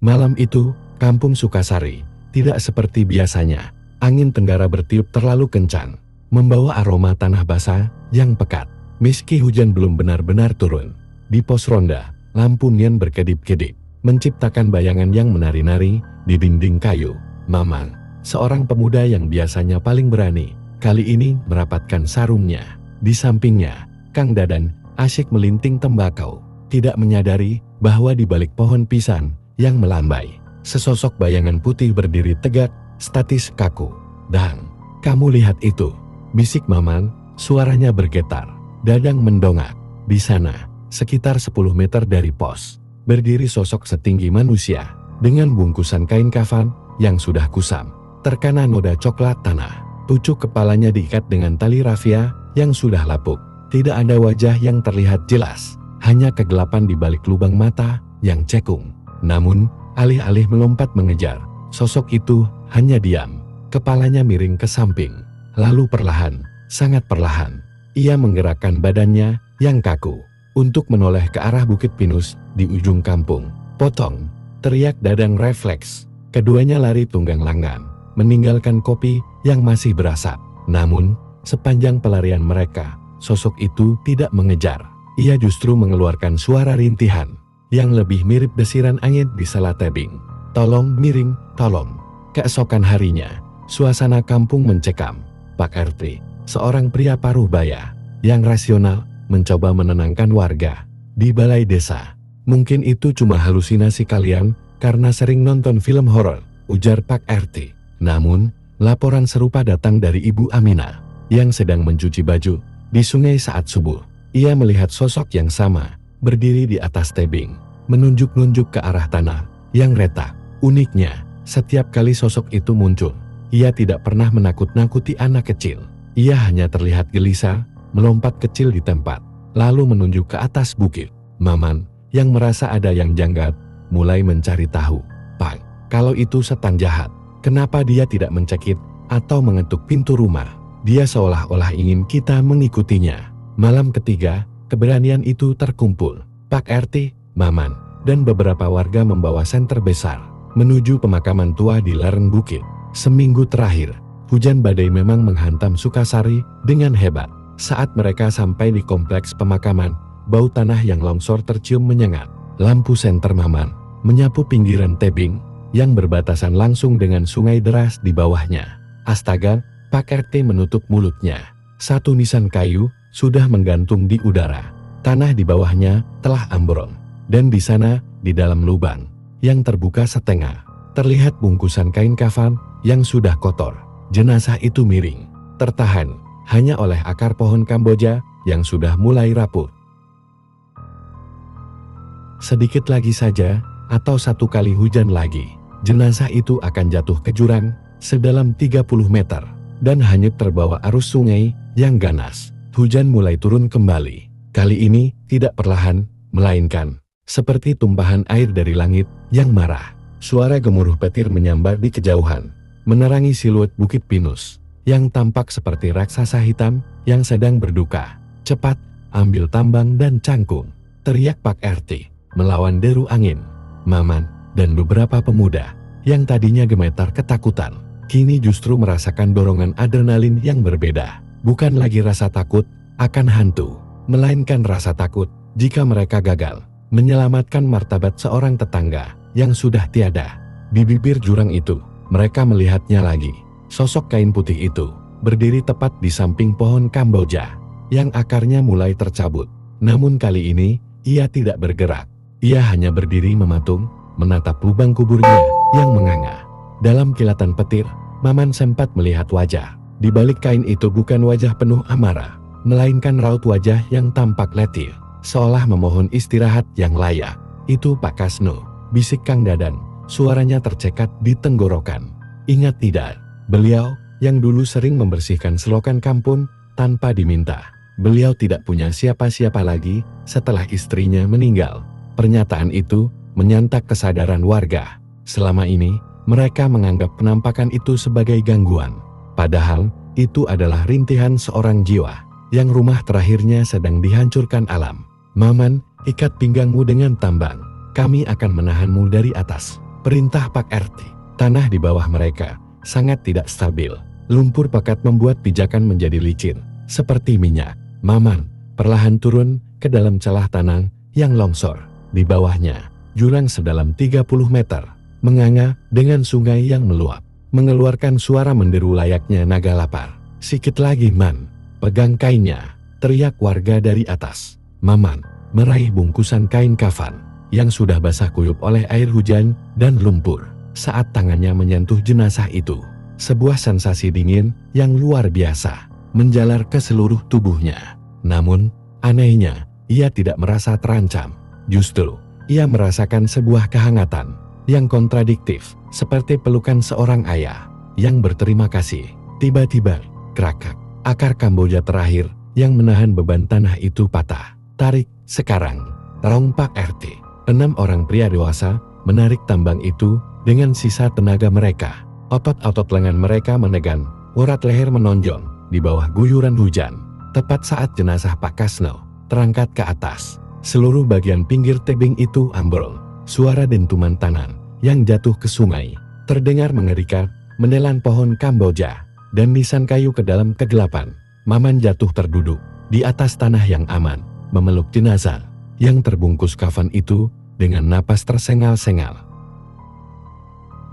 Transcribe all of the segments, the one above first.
Malam itu, kampung Sukasari tidak seperti biasanya. Angin tenggara bertiup terlalu kencang, membawa aroma tanah basah yang pekat. Meski hujan belum benar-benar turun, di pos ronda, lampu neon berkedip-kedip, menciptakan bayangan yang menari-nari di dinding kayu. Mamang, seorang pemuda yang biasanya paling berani, kali ini merapatkan sarungnya. Di sampingnya, Kang Dadan asyik melinting tembakau, tidak menyadari bahwa di balik pohon pisang yang melambai, sesosok bayangan putih berdiri tegak, statis kaku. "Dang, kamu lihat itu," bisik Mamang, suaranya bergetar. Dadang mendongak. Di sana, sekitar 10 meter dari pos, berdiri sosok setinggi manusia, dengan bungkusan kain kafan yang sudah kusam, terkena noda coklat tanah. Pucuk kepalanya diikat dengan tali rafia yang sudah lapuk. Tidak ada wajah yang terlihat jelas, hanya kegelapan di balik lubang mata yang cekung. Namun, alih-alih melompat mengejar, sosok itu hanya diam. Kepalanya miring ke samping, lalu perlahan, sangat perlahan, ia menggerakkan badannya yang kaku untuk menoleh ke arah Bukit Pinus di ujung kampung. "Potong!" teriak Dadang refleks. Keduanya lari tunggang langgang, meninggalkan kopi yang masih berasap. Namun, sepanjang pelarian mereka, sosok itu tidak mengejar. Ia justru mengeluarkan suara rintihan yang lebih mirip desiran angin di sela tebing. "Tolong miring, tolong!" Keesokan harinya, suasana kampung mencekam. Pak RT, seorang pria paruh baya yang rasional, mencoba menenangkan warga di balai desa. "Mungkin itu cuma halusinasi kalian karena sering nonton film horor," ujar Pak RT. Namun, laporan serupa datang dari Ibu Aminah yang sedang mencuci baju di sungai saat subuh. Ia melihat sosok yang sama berdiri di atas tebing, menunjuk-nunjuk ke arah tanah yang retak. Uniknya, setiap kali sosok itu muncul, ia tidak pernah menakut-nakuti anak kecil. Ia hanya terlihat gelisah, melompat kecil di tempat, lalu menunjuk ke atas bukit. Maman, yang merasa ada yang janggal, mulai mencari tahu. "Pak, kalau itu setan jahat, kenapa dia tidak mencekik atau mengetuk pintu rumah? Dia seolah-olah ingin kita mengikutinya." Malam ketiga, keberanian itu terkumpul. Pak RT, Maman, dan beberapa warga membawa senter besar menuju pemakaman tua di lereng bukit. Seminggu terakhir, hujan badai memang menghantam Sukasari dengan hebat. Saat mereka sampai di kompleks pemakaman, bau tanah yang longsor tercium menyengat. Lampu senter Maman menyapu pinggiran tebing yang berbatasan langsung dengan sungai deras di bawahnya. Astaga, Pak RT menutup mulutnya. Satu nisan kayu sudah menggantung di udara. Tanah di bawahnya telah ambrol. Dan di sana, di dalam lubang yang terbuka setengah, terlihat bungkusan kain kafan yang sudah kotor. Jenazah itu miring, tertahan hanya oleh akar pohon Kamboja yang sudah mulai rapuh. Sedikit lagi saja, atau satu kali hujan lagi, jenazah itu akan jatuh ke jurang sedalam 30 meter dan hanyut terbawa arus sungai yang ganas. Hujan mulai turun kembali. Kali ini tidak perlahan, melainkan seperti tumpahan air dari langit yang marah. Suara gemuruh petir menyambar di kejauhan, menerangi siluet Bukit Pinus yang tampak seperti raksasa hitam yang sedang berduka. "Cepat, ambil tambang dan cangkul," teriak Pak RT, melawan deru angin. Maman dan beberapa pemuda yang tadinya gemetar ketakutan, kini justru merasakan dorongan adrenalin yang berbeda. Bukan lagi rasa takut akan hantu, melainkan rasa takut jika mereka gagal menyelamatkan martabat seorang tetangga yang sudah tiada. Di bibir jurang itu, mereka melihatnya lagi. Sosok kain putih itu berdiri tepat di samping pohon Kamboja yang akarnya mulai tercabut. Namun kali ini, ia tidak bergerak. Ia hanya berdiri mematung, menatap lubang kuburnya yang menganga. Dalam kilatan petir, Maman sempat melihat wajah. Di balik kain itu bukan wajah penuh amarah, melainkan raut wajah yang tampak letih, seolah memohon istirahat yang layak. "Itu Pak Kasno," bisik Kang Dadan, suaranya tercekat di tenggorokan. "Ingat tidak, beliau yang dulu sering membersihkan selokan kampung tanpa diminta. Beliau tidak punya siapa-siapa lagi setelah istrinya meninggal." Pernyataan itu menyantak kesadaran warga. Selama ini, mereka menganggap penampakan itu sebagai gangguan. Padahal, itu adalah rintihan seorang jiwa yang rumah terakhirnya sedang dihancurkan alam. "Maman, ikat pinggangmu dengan tambang. Kami akan menahanmu dari atas." Perintah Pak RT. Tanah di bawah mereka sangat tidak stabil. Lumpur pekat membuat pijakan menjadi licin, seperti minyak. Maman perlahan turun ke dalam celah tanah yang longsor. Di bawahnya, jurang sedalam 30 meter, menganga dengan sungai yang meluap, mengeluarkan suara menderu layaknya naga lapar. Sikit lagi, Man. Pegang kainnya, teriak warga dari atas. Maman meraih bungkusan kain kafan yang sudah basah kuyup oleh air hujan dan lumpur. Saat tangannya menyentuh jenazah itu, sebuah sensasi dingin yang luar biasa menjalar ke seluruh tubuhnya. Namun, anehnya, ia tidak merasa terancam. Justru, ia merasakan sebuah kehangatan yang kontradiktif, seperti pelukan seorang ayah yang berterima kasih. Tiba-tiba, kerakak, akar Kamboja terakhir yang menahan beban tanah itu patah. Tarik, sekarang. Rong Pak RT. 6 orang pria dewasa menarik tambang itu dengan sisa tenaga mereka. Otot-otot lengan mereka menegang, urat leher menonjol di bawah guyuran hujan. Tepat saat jenazah Pak Kasno terangkat ke atas, seluruh bagian pinggir tebing itu ambrol. Suara dentuman tanah yang jatuh ke sungai terdengar mengerikan, menelan pohon Kamboja dan nisan kayu ke dalam kegelapan. Maman jatuh terduduk di atas tanah yang aman, memeluk jenazah yang terbungkus kafan itu dengan napas tersengal-sengal.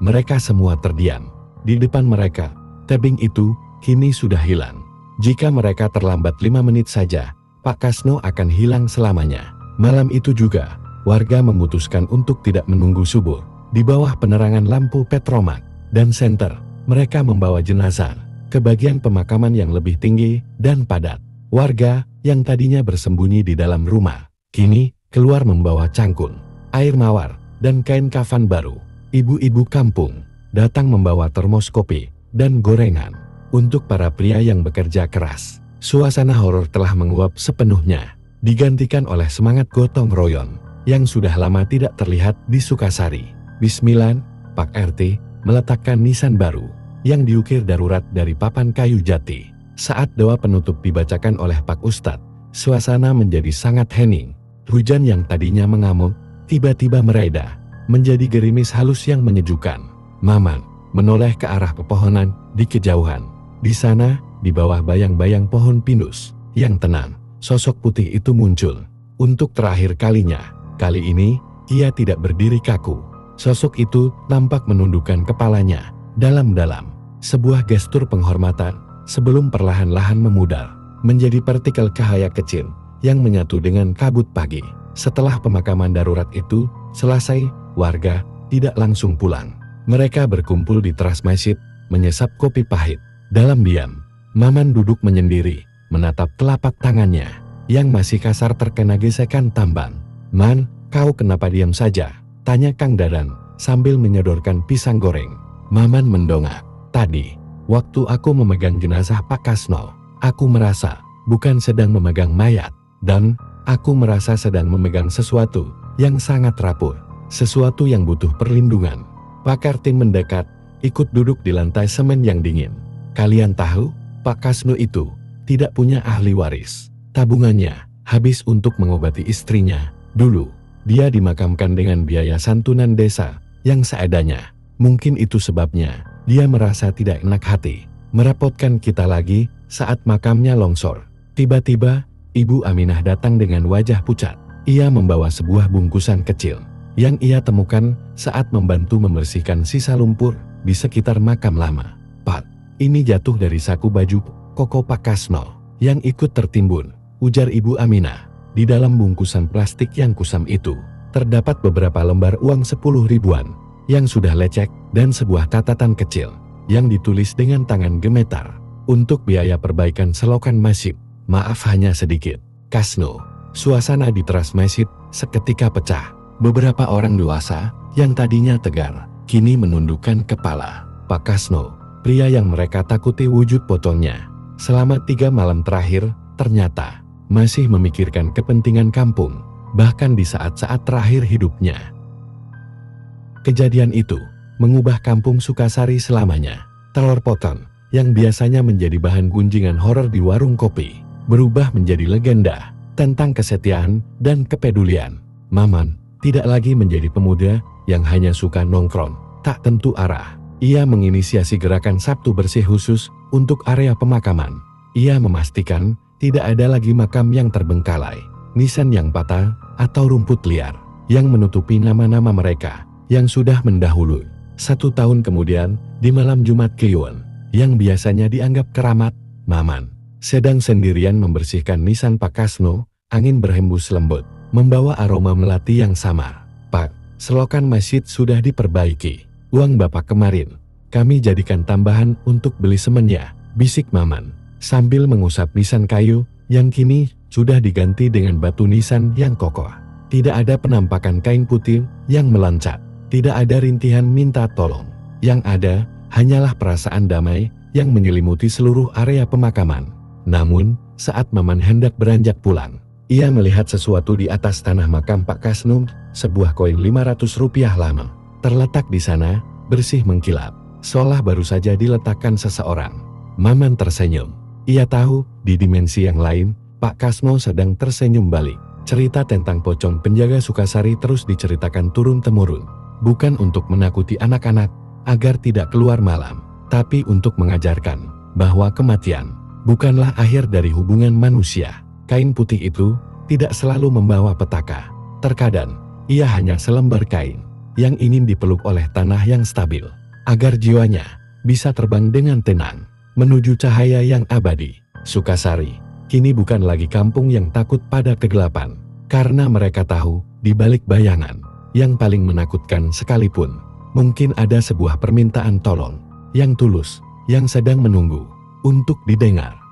Mereka semua terdiam. Di depan mereka, tebing itu kini sudah hilang. Jika mereka terlambat 5 menit saja, Pak Kasno akan hilang selamanya. Malam itu juga, warga memutuskan untuk tidak menunggu subuh. Di bawah penerangan lampu petromak dan senter, mereka membawa jenazah ke bagian pemakaman yang lebih tinggi dan padat. Warga yang tadinya bersembunyi di dalam rumah, kini keluar membawa cangkul, air mawar, dan kain kafan baru. Ibu-ibu kampung datang membawa termos kopi dan gorengan untuk para pria yang bekerja keras. Suasana horor telah menguap sepenuhnya, digantikan oleh semangat gotong royong yang sudah lama tidak terlihat di Sukasari. Bismillah, Pak RT meletakkan nisan baru yang diukir darurat dari papan kayu jati. Saat doa penutup dibacakan oleh Pak Ustadz, suasana menjadi sangat hening. Hujan yang tadinya mengamuk, tiba-tiba mereda, menjadi gerimis halus yang menyejukkan. Maman menoleh ke arah pepohonan di kejauhan. Di sana, di bawah bayang-bayang pohon pinus yang tenang, sosok putih itu muncul. Untuk terakhir kalinya, kali ini, ia tidak berdiri kaku. Sosok itu nampak menundukkan kepalanya dalam-dalam. Sebuah gestur penghormatan sebelum perlahan-lahan memudar menjadi partikel cahaya kecil yang menyatu dengan kabut pagi. Setelah pemakaman darurat itu selesai, warga tidak langsung pulang. Mereka berkumpul di teras masjid, menyesap kopi pahit. Dalam diam, Maman duduk menyendiri, menatap telapak tangannya yang masih kasar terkena gesekan tambang. "Man, kau kenapa diam saja?" tanya Kang Dadan sambil menyodorkan pisang goreng. Maman mendongak. "Tadi, waktu aku memegang jenazah Pak Kasno, aku merasa bukan sedang memegang mayat, dan aku merasa sedang memegang sesuatu yang sangat rapuh, sesuatu yang butuh perlindungan." Pak Kartim mendekat, ikut duduk di lantai semen yang dingin. "Kalian tahu, Pak Kasno itu tidak punya ahli waris. Tabungannya habis untuk mengobati istrinya. Dulu, dia dimakamkan dengan biaya santunan desa yang seadanya. Mungkin itu sebabnya dia merasa tidak enak hati merepotkan kita lagi saat makamnya longsor." Tiba-tiba, Ibu Aminah datang dengan wajah pucat. Ia membawa sebuah bungkusan kecil yang ia temukan saat membantu membersihkan sisa lumpur di sekitar makam lama. "Pak, ini jatuh dari saku baju koko Pak Kasno yang ikut tertimbun," ujar Ibu Aminah. Di dalam bungkusan plastik yang kusam itu, terdapat beberapa lembar uang 10 ribuan yang sudah lecek dan sebuah catatan kecil yang ditulis dengan tangan gemetar. "Untuk biaya perbaikan selokan masjid, maaf hanya sedikit, Kasno." Suasana di teras masjid seketika pecah. Beberapa orang dewasa yang tadinya tegar, kini menundukkan kepala. Pak Kasno, pria yang mereka takuti wujud potongnya selama 3 malam terakhir, ternyata masih memikirkan kepentingan kampung, bahkan di saat-saat terakhir hidupnya. Kejadian itu mengubah kampung Sukasari selamanya. Telur potong yang biasanya menjadi bahan gunjingan horor di warung kopi berubah menjadi legenda tentang kesetiaan dan kepedulian. Maman tidak lagi menjadi pemuda yang hanya suka nongkrong, tak tentu arah. Ia menginisiasi gerakan Sabtu bersih khusus untuk area pemakaman. Ia memastikan tidak ada lagi makam yang terbengkalai, nisan yang patah, atau rumput liar yang menutupi nama-nama mereka yang sudah mendahului. 1 tahun kemudian, di malam Jumat Kliwon, yang biasanya dianggap keramat, Maman sedang sendirian membersihkan nisan Pak Kasno. Angin berhembus lembut, membawa aroma melati yang samar. "Pak, selokan masjid sudah diperbaiki. Uang Bapak kemarin, kami jadikan tambahan untuk beli semennya," bisik Maman, sambil mengusap nisan kayu yang kini sudah diganti dengan batu nisan yang kokoh. Tidak ada penampakan kain putih yang melancat, tidak ada rintihan minta tolong. Yang ada, hanyalah perasaan damai yang menyelimuti seluruh area pemakaman. Namun, saat Maman hendak beranjak pulang, ia melihat sesuatu di atas tanah makam Pak Kasno, sebuah koin Rp500 lama. Terletak di sana, bersih mengkilap, seolah baru saja diletakkan seseorang. Maman tersenyum. Ia tahu, di dimensi yang lain, Pak Kasno sedang tersenyum balik. Cerita tentang pocong penjaga Sukasari terus diceritakan turun-temurun. Bukan untuk menakuti anak-anak, agar tidak keluar malam, tapi untuk mengajarkan bahwa kematian bukanlah akhir dari hubungan manusia. Kain putih itu tidak selalu membawa petaka. Terkadang, ia hanya selembar kain yang ingin dipeluk oleh tanah yang stabil, agar jiwanya bisa terbang dengan tenang menuju cahaya yang abadi. Sukasari kini bukan lagi kampung yang takut pada kegelapan, karena mereka tahu di balik bayangan yang paling menakutkan sekalipun, mungkin ada sebuah permintaan tolong yang tulus yang sedang menunggu untuk didengar.